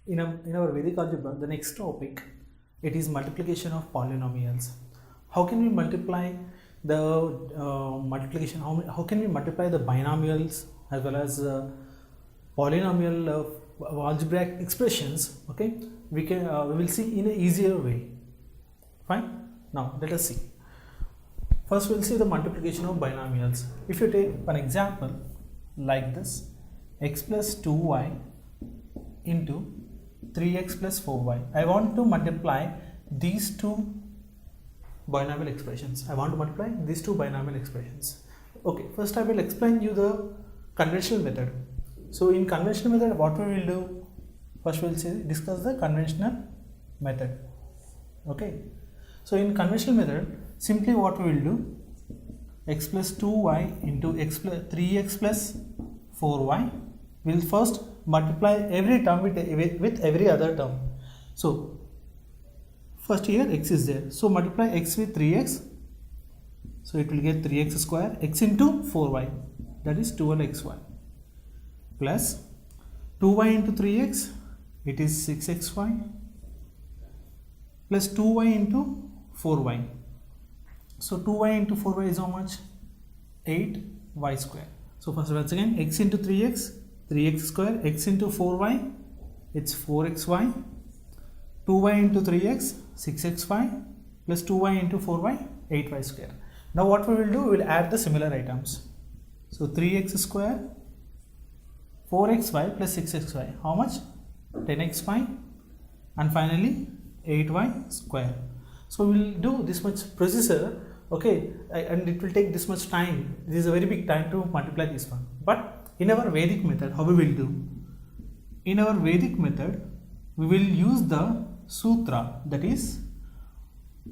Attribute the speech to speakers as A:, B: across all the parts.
A: in our Vedic algebra, the next topic, it is multiplication of polynomials. How can we multiply the multiplication? How can we multiply the binomials as well as polynomial algebraic expressions? Okay, we will see in an easier way. Fine. Now let us see. First, we'll see the multiplication of binomials. If you take an example like this, x plus 2y into 3x plus 4y. I want to multiply these two binomial expressions. Okay, first I will explain you the conventional method. So in conventional method, what we will do? First we will discuss the conventional method. Okay. So in conventional method, simply what we will do, x plus 2y into 3x plus 4y. We will first multiply every term with every other term. So first here x is there, so multiply x with 3x, so it will get 3x square, x into 4y, that is 12xy, plus 2y into 3x, it is 6xy, plus 2y into 4y. So 2y into 4y is how much? 8y square. So first once again, x into 3x, 3x square, x into 4y, it's 4xy, 2y into 3x, 6xy, plus 2y into 4y, 8y square. Now what we will do, we will add the similar items. So 3x square, 4xy plus 6xy, how much? 10xy, and finally 8y square. So we will do this much procedure, okay, and it will take this much time. This is a very big time to multiply this one. But in our Vedic method, how we will do? In our Vedic method, we will use the sutra, that is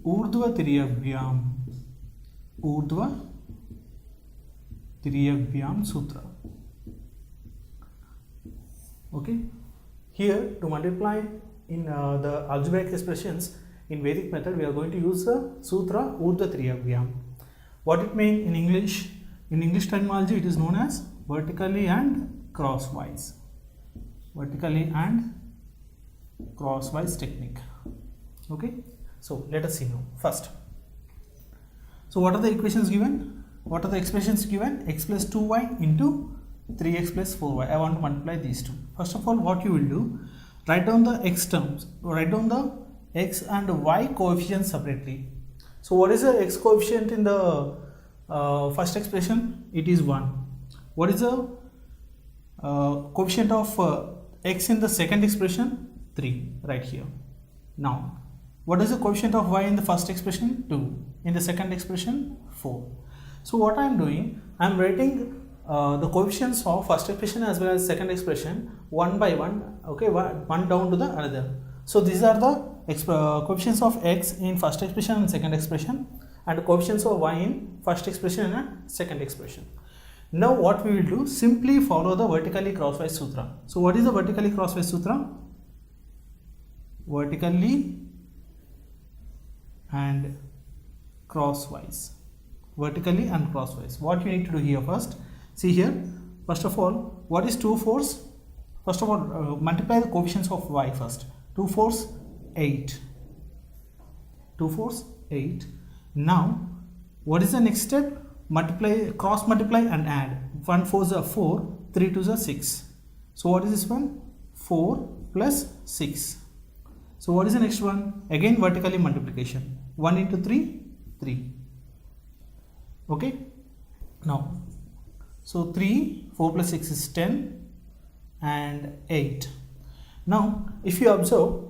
A: Urdhva Tiryagbhyam. Urdhva Tiryagbhyam sutra. Okay. Here to multiply in the algebraic expressions in Vedic method, we are going to use the sutra Urdhva Tiryagbhyam. What it means in English? In English terminology, it is known as vertically and crosswise. Vertically and crosswise technique. Okay. So let us see now. First. So what are the equations given? What are the expressions given? X plus 2y into 3x plus 4y. I want to multiply these two. First of all, what you will do? Write down the x terms. Write down the x and y coefficients separately. So what is the x coefficient in the first expression? It is 1. What is the coefficient of x in the second expression? 3, right here. Now, what is the coefficient of y in the first expression? 2. In the second expression, 4. So what I am doing, I am writing the coefficients of first expression as well as second expression one by one, okay, one down to the another. So these are the coefficients of x in first expression and second expression, and the coefficients of y in first expression and second expression. Now what we will do, simply follow the vertically crosswise sutra. So what is the vertically crosswise sutra? Vertically and crosswise. Vertically and crosswise. What you need to do here first, see here, first of all, what is 2 fours? First of all, multiply the coefficients of y first. 2 fours, 8. 2 fours, 8. Now, what is the next step? Multiply, cross multiply and add. 1 fours are 4, 3 twos are 6. So what is this one? 4 plus 6. So what is the next one? Again vertically multiplication. 1 into 3, 3. Okay. Now, so 3, 4 plus 6 is 10 and 8. Now, if you observe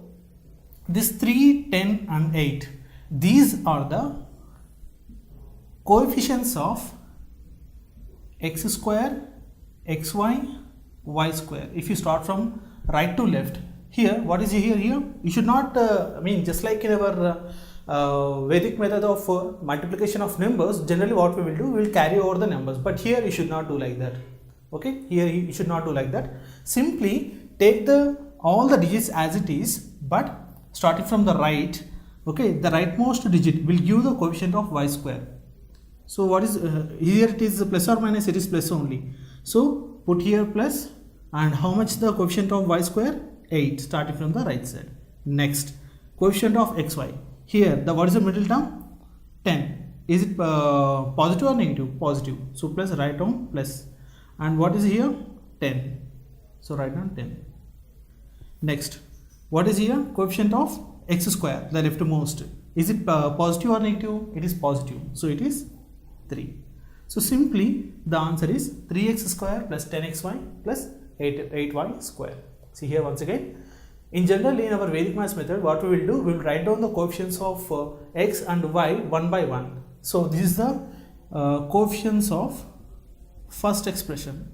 A: this 3, 10 and 8, these are the coefficients of x square, xy, y square. If you start from right to left, here what is here? You should not, just like in our Vedic method of multiplication of numbers, generally what we will do, we will carry over the numbers, but here you should not do like that. Okay, here you should not do like that. Simply take all the digits as it is, but starting from the right, okay, the rightmost digit will give the coefficient of y square. So what is here? It is plus or minus, it is plus only. So put here plus, and how much the coefficient of y square? 8 starting from the right side. Next, coefficient of xy. Here, what is the middle term? 10. Is it positive or negative? Positive. So plus, write down plus. And what is here? 10. So write down 10. Next, what is here? Coefficient of x square, the leftmost. Is it positive or negative? It is positive. So it is 3. So simply the answer is 3x square plus 10xy plus 8y square. See here once again. In general, in our Vedic Maths method, what we will do, we will write down the coefficients of x and y one by one. So this is the coefficients of first expression.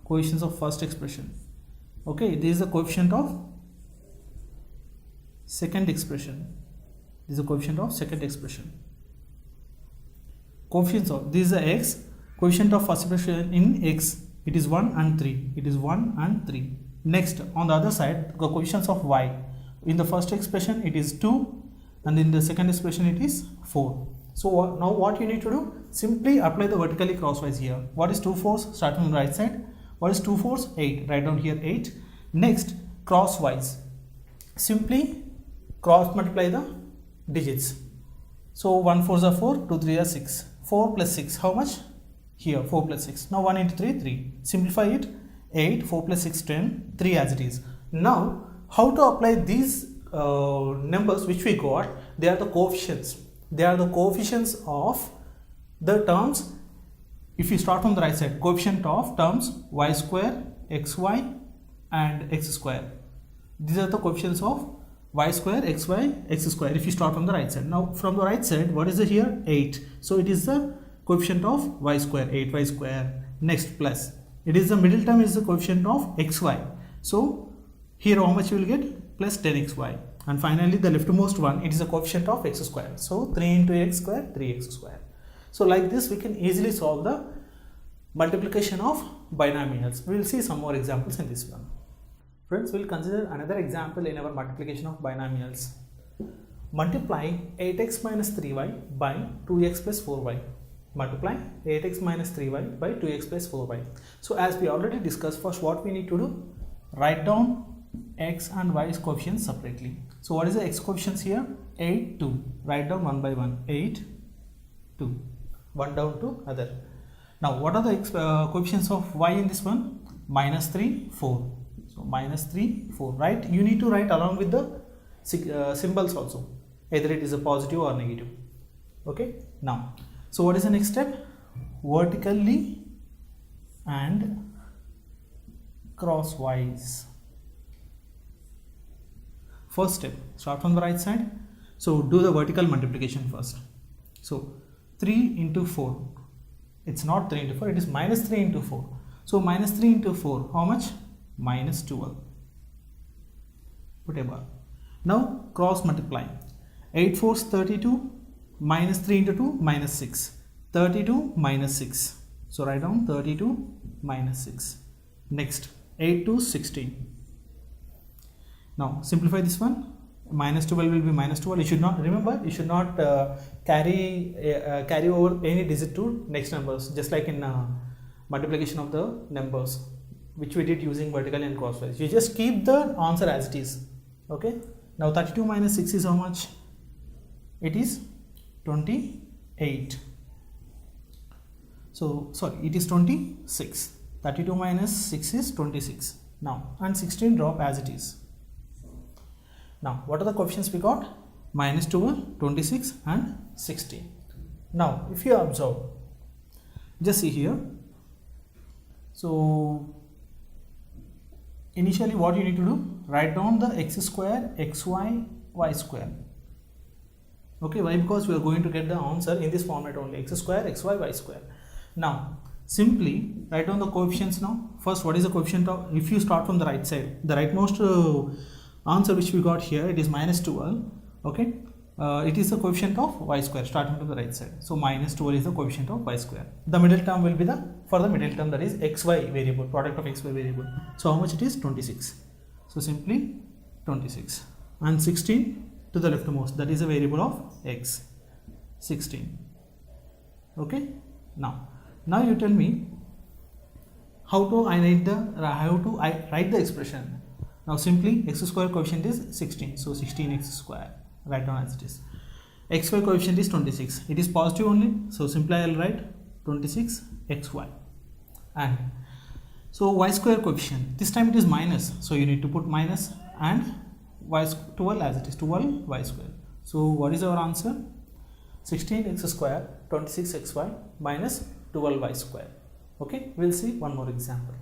A: Coefficients of first expression. Okay, this is the coefficient of second expression. This is the coefficient of second expression. Coefficients of, this is the x, coefficient of first expression in x, it is 1 and 3. It is 1 and 3. Next, on the other side, the coefficients of y. In the first expression, it is 2, and in the second expression, it is 4. So now what you need to do? Simply apply the vertically crosswise here. What is 2 fours? Starting from the right side. What is 2 fours? 8. Write down here 8. Next, crosswise. Simply cross multiply the digits. So 1 4s are 4, 2 3 are 6. 4 plus 6, how much? Here 4 plus 6. Now 1 into 3, 3. Simplify it. 8, 4 plus 6, 10, 3 as it is. Now, how to apply these numbers which we got? They are the coefficients. They are the coefficients of the terms. If you start from the right side, coefficient of terms y square, xy and x square. These are the coefficients of y square, xy, x square if you start from the right side. Now from the right side, what is it here? 8. So it is the coefficient of y square, 8y square. Next, plus. It is the middle term is the coefficient of xy. So here how much you will get? Plus 10xy. And finally the leftmost one, it is the coefficient of x square. So 3 into x square, 3x square. So like this we can easily solve the multiplication of binomials. We will see some more examples in this one. Friends, we will consider another example in our multiplication of binomials. Multiply 8x minus 3y by 2x plus 4y. Multiply 8x minus 3y by 2x plus 4y. So as we already discussed, first what we need to do? Write down x and y's coefficients separately. So what is the x coefficients here? 8, 2. Write down one by one. 8, 2. One down to other. Now what are the coefficients of y in this one? Minus 3, 4. So minus 3, 4. Right? You need to write along with the symbols also. Either it is a positive or negative. Okay. Now, so what is the next step? Vertically and crosswise. First step, start from the right side. So do the vertical multiplication first. So 3 into 4. It's not 3 into 4, it is minus 3 into 4. So minus 3 into 4, how much? Minus 12. Put a bar. Now cross multiply. 8 4 is 32. Minus 3 into 2, minus 6. 32 minus 6. So write down 32 minus 6. Next, 8 to 16. Now simplify this one. Minus 12 will be minus 12. You should not, remember, you should not carry over any digit to next numbers, just like in multiplication of the numbers, which we did using vertical and crosswise. You just keep the answer as it is. Okay. Now 32 minus 6 is how much? It is 28. So sorry, it is 26. 32 minus 6 is 26. Now and 16 drop as it is. Now what are the coefficients we got? Minus 12, 26 and 16. Now if you observe, just see here. So initially what you need to do? Write down the x square, xy, y square. Okay, why? Because we are going to get the answer in this format only, x square, xy, y square. Now simply write down the coefficients now. First, what is the coefficient of, if you start from the right side, the rightmost answer which we got here, it is minus 12. Okay, it is the coefficient of y square starting from the right side. So minus 12 is the coefficient of y square. The middle term will be for the middle term, that is xy variable, product of xy variable. So how much it is? 26. So simply 26 and 16 to the leftmost, that is a variable of x, 16. Okay. Now you tell me how to write the expression. Now simply x square coefficient is 16, so 16x square, write down as it is. X square coefficient is 26, it is positive only, so simply I will write 26xy. And so y square coefficient, this time it is minus, so you need to put minus, and y 12 as it is, 12y square. So what is our answer? 16x square, 26xy minus 12y square. Okay, we'll see one more example.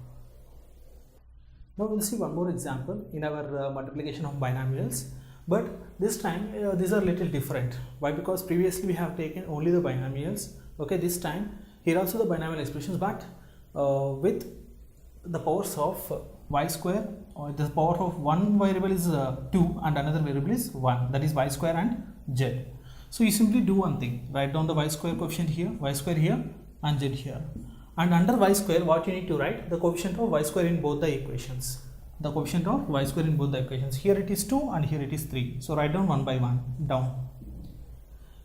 A: Now we'll see one more example in our multiplication of binomials, but this time these are little different. Why? Because previously we have taken only the binomials. Okay, this time here also the binomial expressions, but with the powers of y square, or the power of one variable is 2 and another variable is 1, that is y square and z. So you simply do one thing, write down the y square coefficient here, y square here and z here, and under y square what you need to write? The coefficient of y square in both the equations. The coefficient of y square in both the equations. Here it is 2 and here it is 3. So write down one by one down.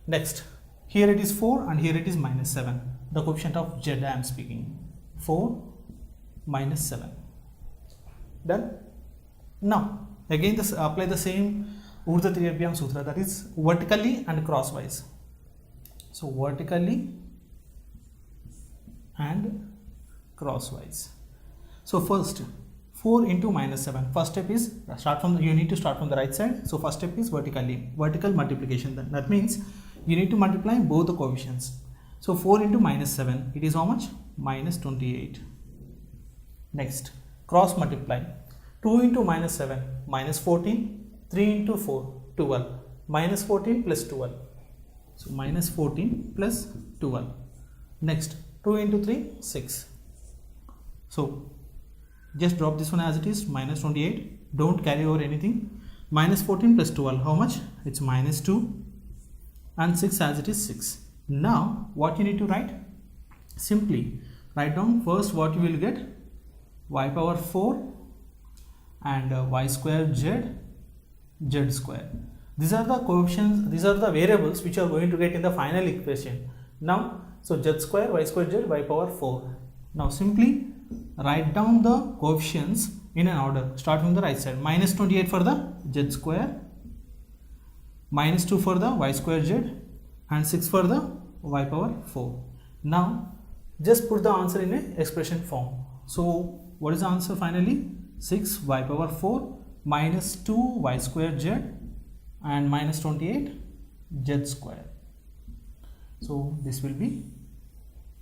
A: Next, here it is 4 and here it is minus 7. The coefficient of z I am speaking. 4 minus 7. Done. Now again this apply the same Urdhva Tiryagbhyam sutra, that is vertically and crosswise. So vertically and crosswise. So first 4 into minus 7. First step is you need to start from the right side. So first step is vertical multiplication. That means you need to multiply both the coefficients. So 4 into minus 7, it is how much? Minus 28. Next, cross multiply. 2 into minus 7, minus 14. 3 into 4, 12. Minus 14 plus 12. So minus 14 plus 12. Next, 2 into 3, 6. So just drop this one as it is, minus 28. Don't carry over anything. Minus 14 plus 12, how much? It's minus 2. And 6 as it is, 6. Now what you need to write? Simply write down first what you will get, y power 4 and y square z square. These are the coefficients, these are the variables which you are going to get in the final equation. Now, so z square, y square, z, y power 4. Now simply write down the coefficients in an order. Start from the right side. Minus 28 for the z square, minus 2 for the y square z, and 6 for the y power 4. Now just put the answer in a expression form. So what is the answer finally? 6 y power 4 minus 2 y square z and minus 28 z square. So this will be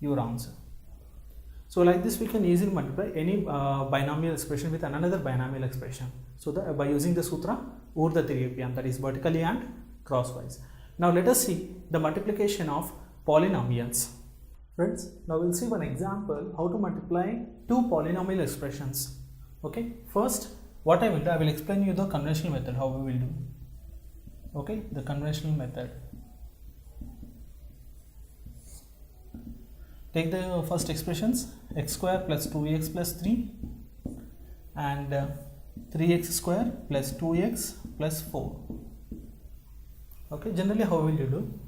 A: your answer. So like this we can easily multiply any binomial expression with another binomial expression. So by using the sutra Urdhva Tiryagbhyam, that is vertically and crosswise. Now let us see the multiplication of polynomials. Friends, now we'll see one example how to multiply two polynomial expressions. Okay, first what I will do, I will explain you the conventional method how we will do. Okay, the conventional method. Take the first expressions, x square plus 2x plus 3 and 3x square plus 2x plus 4. Okay, generally how will you do?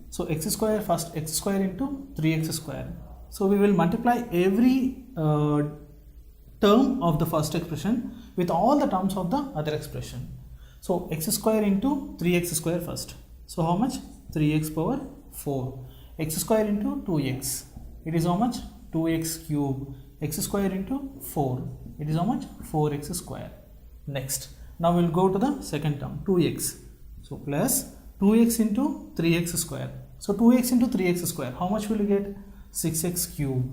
A: So x square, first x square into 3x square. So we will multiply every term of the first expression with all the terms of the other expression. So x square into 3x square first. So how much? 3x power 4. X square into 2x. It is how much? 2x cube. X square into 4. It is how much? 4x square. Next. Now we will go to the second term, 2x. So plus 2x into 3x square. So 2x into 3x square. How much will you get? 6x cube.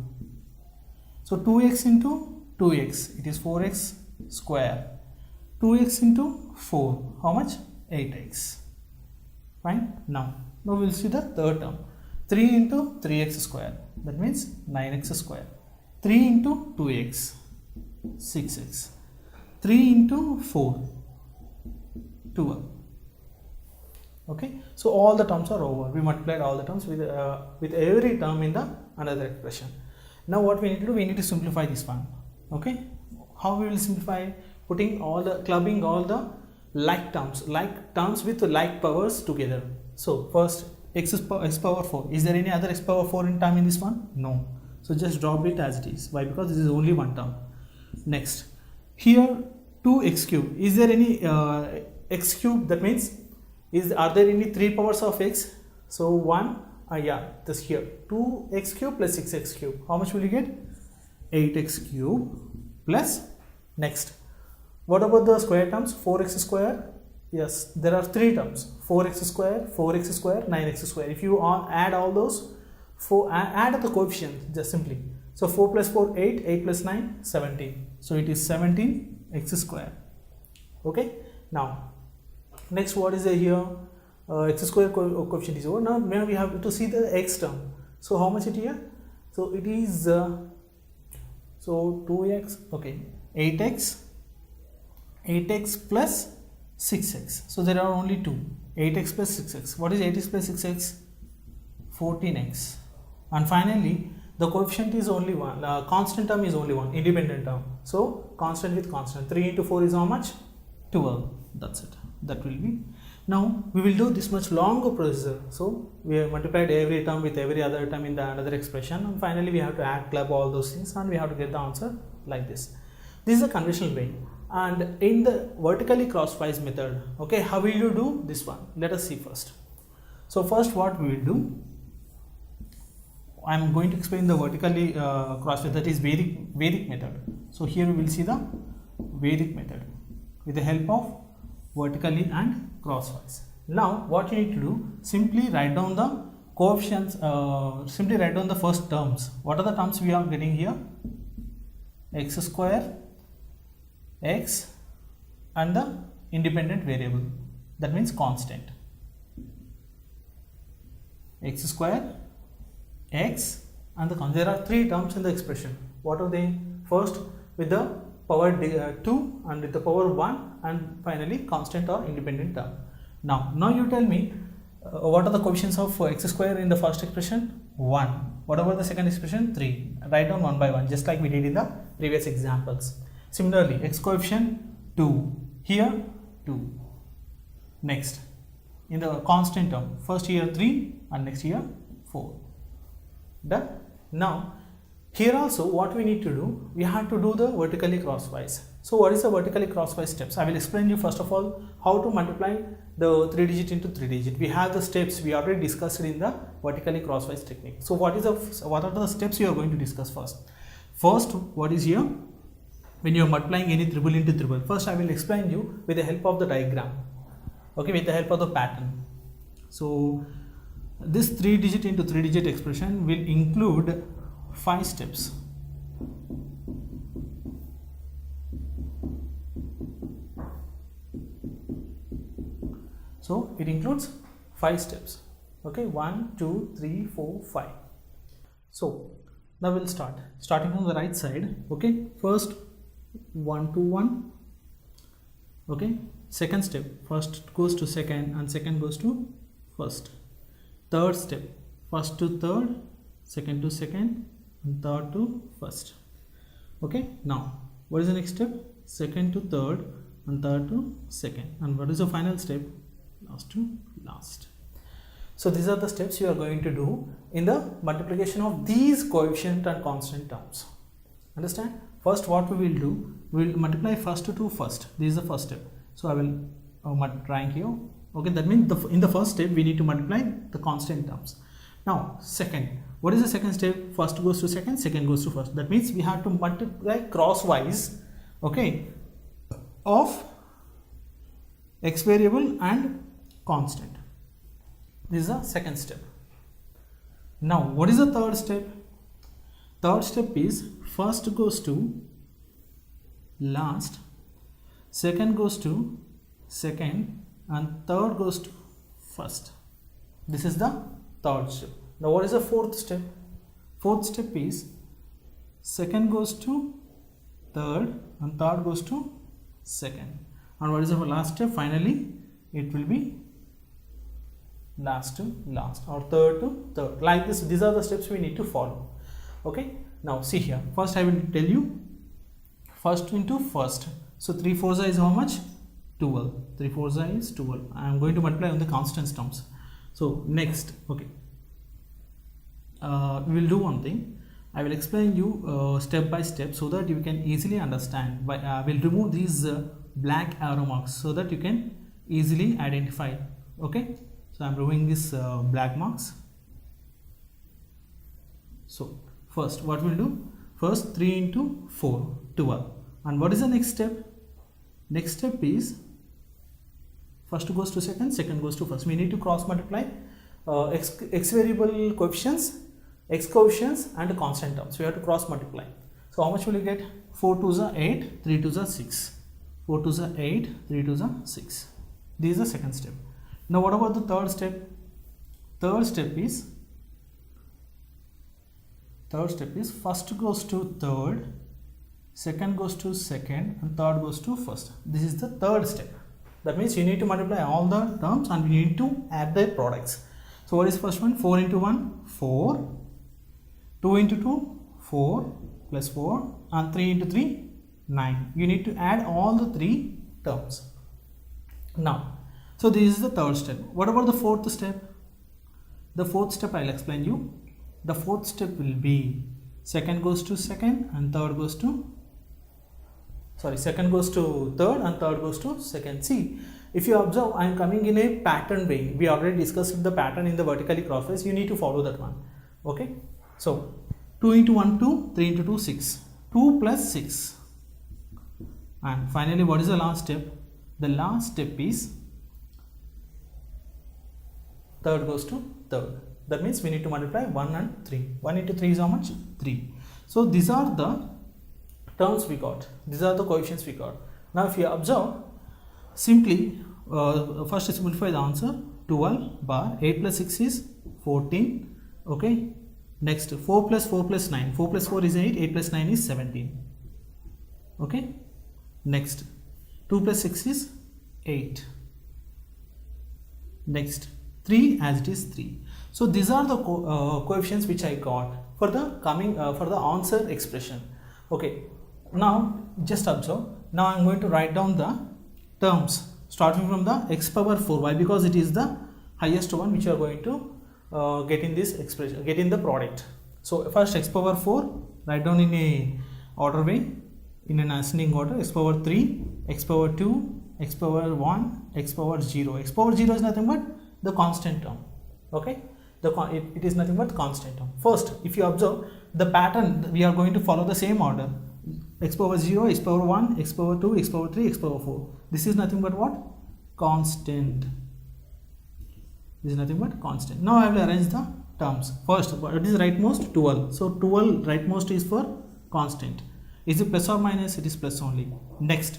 A: So 2x into 2x. It is 4x square. 2x into 4. How much? 8x. Fine. Now we will see the third term. 3 into 3x square. That means 9x square. 3 into 2x. 6x. 3 into 4. 12. Okay, so all the terms are over. We multiplied all the terms with every term in the another expression. Now what we need to do, we need to simplify this one. Okay, how we will simplify? Clubbing all the like terms with like powers together. So first x power 4. Is there any other x power 4 in term in this one? No. So just drop it as it is. Why? Because this is only one term. Next, here 2x cube. Is there any x cube? That means are there any 3 powers of x? So 1, yeah, this here 2x cube plus 6x cube. How much will you get? 8x cube plus next. What about the square terms? 4x square. Yes, there are 3 terms: 4x square, 4x square, 9x square. If you add all those, add the coefficients just simply. So 4 plus 4, 8, 8 plus 9, 17. So it is 17x square. Okay. Now, next what is there here? X square coefficient is over. Now we have to see the x term. So how much it here? So it is so 2x. Okay, 8x plus 6x. So there are only 2. 8x plus 6x. What is 8x plus 6x? 14x. And finally, the coefficient is only one. Constant term is only one. Independent term. So constant with constant. 3 into 4 is how much? 12. That's it. That will be. Now we will do this much longer procedure. So we have multiplied every term with every other term in the another expression, and finally we have to add, club all those things, and we have to get the answer like this. This is a conventional way. And in the vertically crosswise method, okay, how will you do this one? Let us see first. So first what we will do, I am going to explain the vertically crosswise, that is Vedic method. So here we will see the Vedic method with the help of vertically and crosswise. Now what you need to do, simply write down the coefficients, simply write down the first terms. What are the terms we are getting here? X square, x, and the independent variable, that means constant. X square, x, and the constant. There are 3 terms in the expression. What are they? First with the power 2 and with the power 1, and finally constant or independent term. Now you tell me what are the coefficients of x square in the first expression? 1. What about the second expression? 3. Write down one by one, just like we did in the previous examples. Similarly, x coefficient 2, here 2. Next, in the constant term, first here 3 and next here 4. Done. Now here also what we need to do, we have to do the vertically crosswise. So what is the vertically crosswise steps? I will explain you first of all how to multiply the 3 digit into 3 digit. We have the steps we already discussed in the vertically crosswise technique. So what are the steps you are going to discuss first? First, what is here? When you are multiplying any triple into triple, first I will explain you with the help of the diagram, okay, with the help of the pattern. So this 3 digit into 3 digit expression will include 5 steps. So it includes 5 steps. Okay, 1, 2, 3, 4, 5. So now we'll start. Starting from the right side. Okay, first 1 to 1. Okay, second step, first goes to second and second goes to first. Third step, first to third, second to second, and third to first. Okay, now what is the next step? Second to third and third to second. And what is the final step? Last to last. So these are the steps you are going to do in the multiplication of these coefficient and constant terms. Understand? First what we will do, we will multiply first to first. This is the first step. So I will multiply here. Okay, that means in the first step we need to multiply the constant terms. Now second, what is the second step? First goes to second, second goes to first. That means we have to multiply crosswise, okay, of x variable and constant. This is the second step. Now what is the third step? Third step is first goes to last, second goes to second, and third goes to first. This is the third step. Now what is the fourth step? Fourth step is second goes to third and third goes to second. And what is the last step? Finally it will be last to last or third to third. Like this, these are the steps we need to follow. Okay, now see here. First I will tell you first into first. So 3 4s is how much? 12. 3 4s is 12. I am going to multiply on the constant terms. So next, okay, we will do one thing. I will explain you step by step so that you can easily understand. But I will remove these black arrow marks so that you can easily identify. Okay, so I am removing this black marks. So first what we'll do, first 3 into 4, 12. And what is the next step? Next step is first goes to second, second goes to first. We need to cross multiply x variable coefficients, x coefficients and constant terms. We have to cross multiply. So how much will you get? 4 2s are 8, 3 2s are 6. 4 2s are 8, 3 2s are 6. This is the second step. Now what about the third step? Third step is first goes to third, second goes to second and third goes to first. This is the third step. That means you need to multiply all the terms and we need to add their products. So what is first one? 4 into 1, 4. 2 into 2, 4 plus 4 and 3 into 3, 9. You need to add all the three terms. Now, so this is the third step. What about the fourth step? The fourth step I will explain you. The fourth step will be second goes to second and third goes to second goes to third and third goes to second. See, if you observe, I am coming in a pattern way. We already discussed the pattern in the vertically crosswise. You need to follow that one. Okay. So 2 into 1 2, 3 into 2 6, 2 plus 6. And finally what is the last step? The last step is third goes to third. That means we need to multiply 1 and 3. 1 into 3 is how much? 3. So these are the terms we got. These are the coefficients we got. Now if you observe, simply first simplify the answer. 12 bar 8 plus 6 is 14. Okay. Next 4 plus 9. 4 plus 4 is 8. 8 plus 9 is 17. Okay. Next 2 plus 6 is 8. Next 3 as it is 3. So these are the coefficients which I got for the for the answer expression. Okay. Now just observe. Now I am going to write down the terms starting from the x power 4. Why? Because it is the highest one which you are going to get in this expression, get in the product. So first x power 4, write down in a order way, in an ascending order. X power 3, x power 2, x power 1, x power 0. X power 0 is nothing but the constant term. Okay, it is nothing but constant term. First, if you observe the pattern, we are going to follow the same order. X power 0, x power 1, x power 2, x power 3, x power 4. This is nothing but what? Constant. This is nothing but constant. Now I will arrange the terms. First, what is rightmost? 12. So 12 rightmost is for constant. Is it plus or minus? It is plus only. Next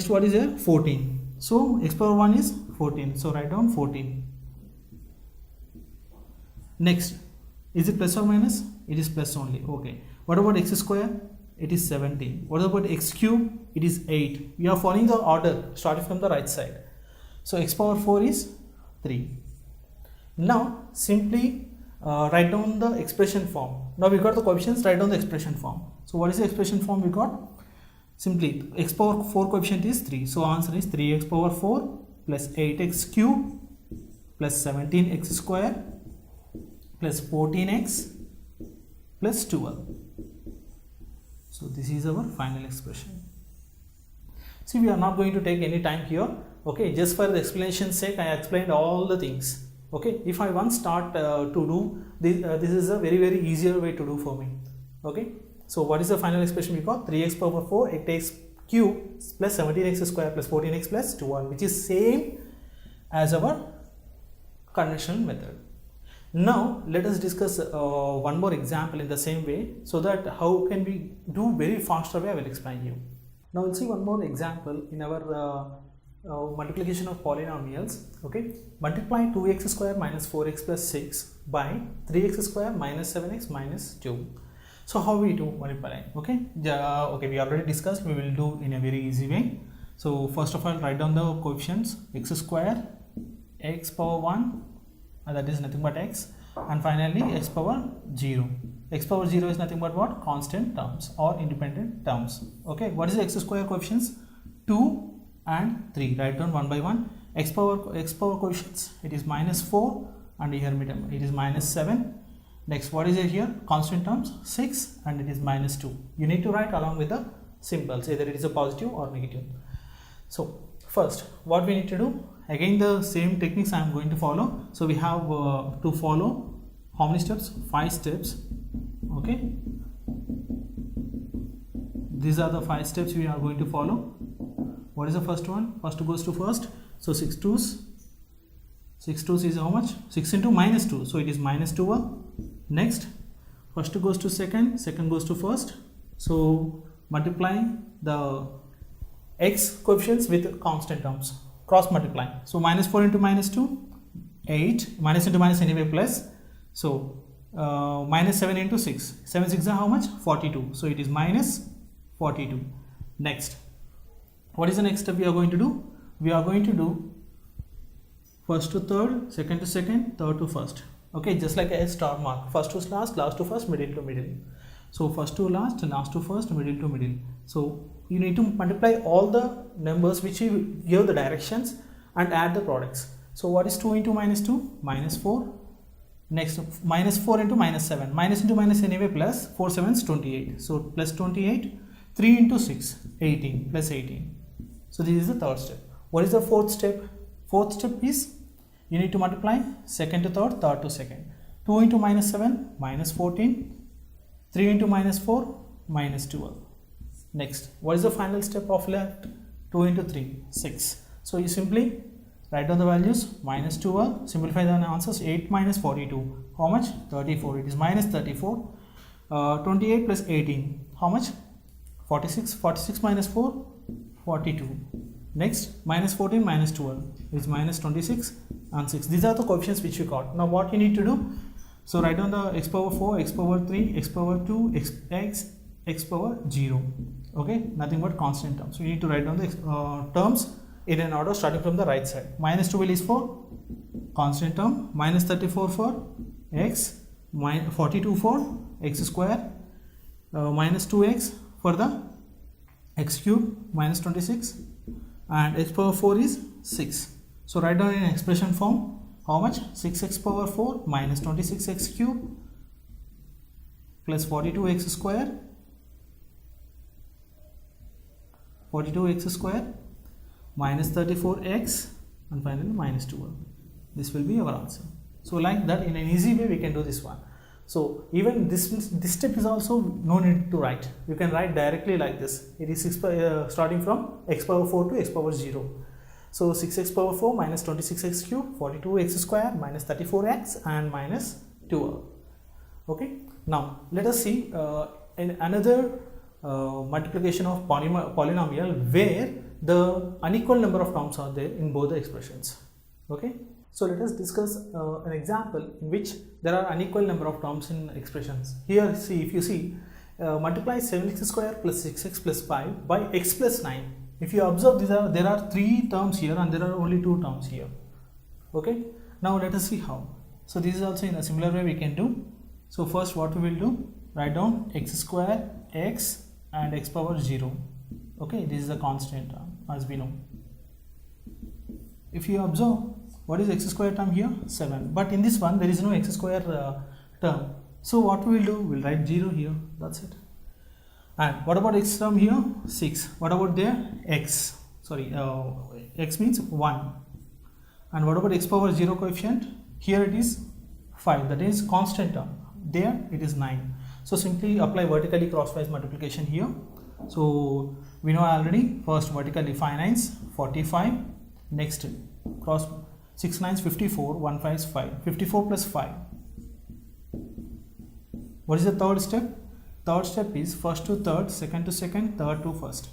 A: what is here? 14. So x power 1 is 14. So write down 14. Next, is it plus or minus? It is plus only. Okay. What about x square? It is 17. What about x cube? It is 8. We are following the order starting from the right side. So x power 4 is 3. Now simply write down the expression form. Now we got the coefficients, write down the expression form. So what is the expression form we got? Simply x power 4 coefficient is 3. So answer is 3x power 4 plus 8x cube plus 17x square plus 14x plus 12. So this is our final expression. See, we are not going to take any time here. Okay, just for the explanation's sake, I explained all the things. Okay, if I once start to do this, this is a very easier way to do for me. Okay, so what is the final expression we got? 3x power 4, 8x cube plus 17x square plus 14x plus 12, which is same as our conventional method. Now let us discuss one more example in the same way, so that how can we do very faster way I will explain you. Now we'll see one more example in our multiplication of polynomials. Okay, multiply 2x square minus 4x plus 6 by 3x square minus 7x minus 2. So how we do multiply? Okay, okay, we already discussed. We will do in a very easy way. So first of all, write down the coefficients. X square, x power 1, and that is nothing but x, and finally x power 0. X power 0 is nothing but what? Constant terms or independent terms. Okay, what is the x square coefficients? 2 and 3. Write down one by one. X power coefficients, it is minus 4, and here it is minus 7. Next, what is it here? Constant terms 6 and it is minus 2. You need to write along with the symbols, either it is a positive or negative. So first, what we need to do, again the same techniques I am going to follow. So we have to follow how many steps? 5 steps. Okay, these are the 5 steps we are going to follow. What is the first one? First goes to first. So 6 2's is how much? 6 into minus 2. So it is minus 2. Next, first goes to second, second goes to first. So multiplying the x coefficients with constant terms, cross multiplying. So minus 4 into minus 2, 8, minus into minus anyway plus. So minus 7 into 6, 7 6 are how much? 42. So it is minus 42. Next, what is the next step we are going to do? We are going to do first to third, second to second, third to first. Okay, just like a star mark, first to last to first, middle to middle. So first to last to first, middle to middle. So you need to multiply all the numbers which you give the directions and add the products. So what is 2 into minus 2? Minus 4. Next, minus 4 into minus 7. Minus into minus anyway plus. 4 7s 28. So plus 28. 3 into 6, 18 plus 18. So this is the third step. What is the fourth step? Fourth step is you need to multiply second to third, third to second. 2 into minus 7, minus 14. 3 into minus 4, minus 12. Next, what is the final step of left? 2 into 3, 6. So you simply write down the values, minus 12, simplify the answers, 8 minus 42. How much? 34. It is minus 34. 28 plus 18. How much? 46. 46 minus 4, 42. Next, minus 14 minus 12 is minus 26 and 6. These are the coefficients which you got. Now what you need to do? So write down the x power 4, x power 3, x power 2, x power 0. Okay, nothing but constant terms. So you need to write down the terms in an order starting from the right side. Minus 12 is for constant term, minus 34 for x, 42 for x square, minus 2x for the x cube, minus 26, and x power 4 is 6. So write down in expression form. How much? 6x power 4 minus 26x cube plus 42x square, 42x square minus 34x and finally minus 12. This will be our answer. So like that, in an easy way we can do this one. So even this step is also no need to write. You can write directly like this. It is starting from x power 4 to x power 0. So 6x power 4 minus 26x cube, 42x square minus 34x and minus 12. Okay. Now let us see in another multiplication of polynomial where the unequal number of terms are there in both the expressions. Okay. So let us discuss an example in which there are unequal number of terms in expressions. Here see, if you see, multiply 7x square plus 6x plus 5 by x plus 9. If you observe, there are 3 terms here and there are only 2 terms here. Okay. Now let us see how. So this is also in a similar way we can do. So first what we will do, write down x square, x and x power 0. Okay, this is a constant term as we know. If you observe, what is x square term here? 7. But in this one there is no x square term. So what we will do, we will write 0 here. That's it. And what about x term here? 6. What about there? X. Sorry, x means 1. And what about x power 0 coefficient? Here it is 5. That is constant term. There it is 9. So simply apply vertically crosswise multiplication here. So we know already, first vertically 5 9s 45. Next cross 6 9s 54. 1 5 is 5. 54 plus 5. What is the third step? Third step is first to third, second to second, third to first.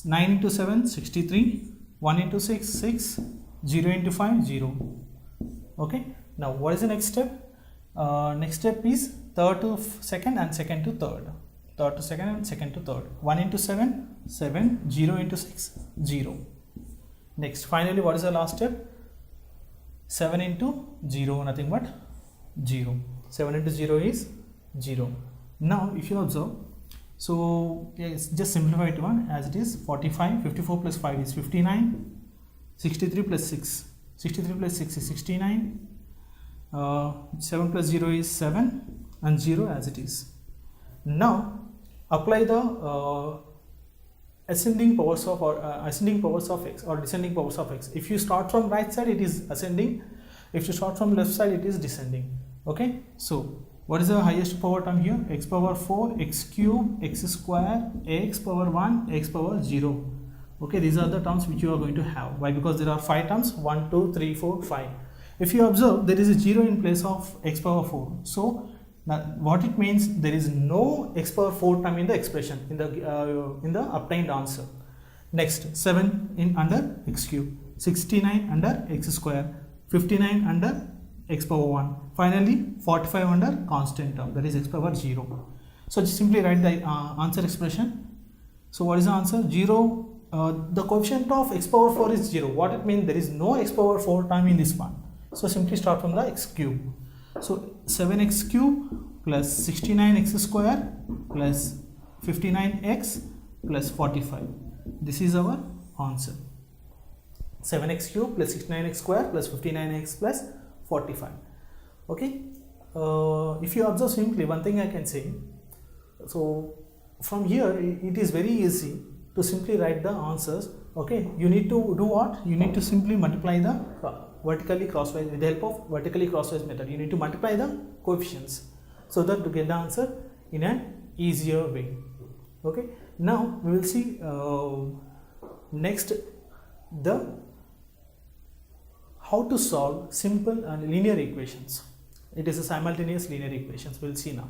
A: 9 into 7, 63. 1 into 6, 6. 0 into 5, 0. Okay. Now what is the next step? Next step is third to second and second to third. Third to second and second to third. 1 into 7, 7. 0 into 6, 0. Next, finally, what is the last step? 7 into 0, nothing but 0. 7 into 0 is 0. Now, if you observe, so yes, just simplify it one as it is. 45, 54 plus 5 is 59. 63 plus 6. 63 plus 6 is 69. 7 plus 0 is 7 and 0 as it is. Now apply the ascending powers of x or descending powers of x. If you start from right side, it is ascending. If you start from left side, it is descending. Okay, so what is the highest power term here? X power 4, x cube, x square, x power 1, x power 0. Okay, these are the terms which you are going to have. Why? Because there are 5 terms, 1, 2, 3, 4, 5. If you observe, there is a 0 in place of x power 4. So now what it means, there is no x power 4 term in the expression, in the obtained answer. Next, 7 in under x cube, 69 under x square, 59 under x power 1, finally 45 under constant term, that is x power 0. So just simply write the answer expression. So what is the answer? 0. The coefficient of x power 4 is 0. What it means? There is no x power 4 term in this one. So simply start from the x cube. So 7x cube plus 69x square plus 59x plus 45. This is our answer. 7x cube plus 69x square plus 59x plus 45. Okay. If you observe simply, one thing I can say. So from here, it is very easy to simply write the answers. Okay. You need to do what? You need to simply multiply the vertically crosswise with the help of vertically crosswise method. You need to multiply the coefficients so that to get the answer in an easier way. Okay. Now we will see next how to solve simple and linear equations. It is a simultaneous linear equations. We will see now.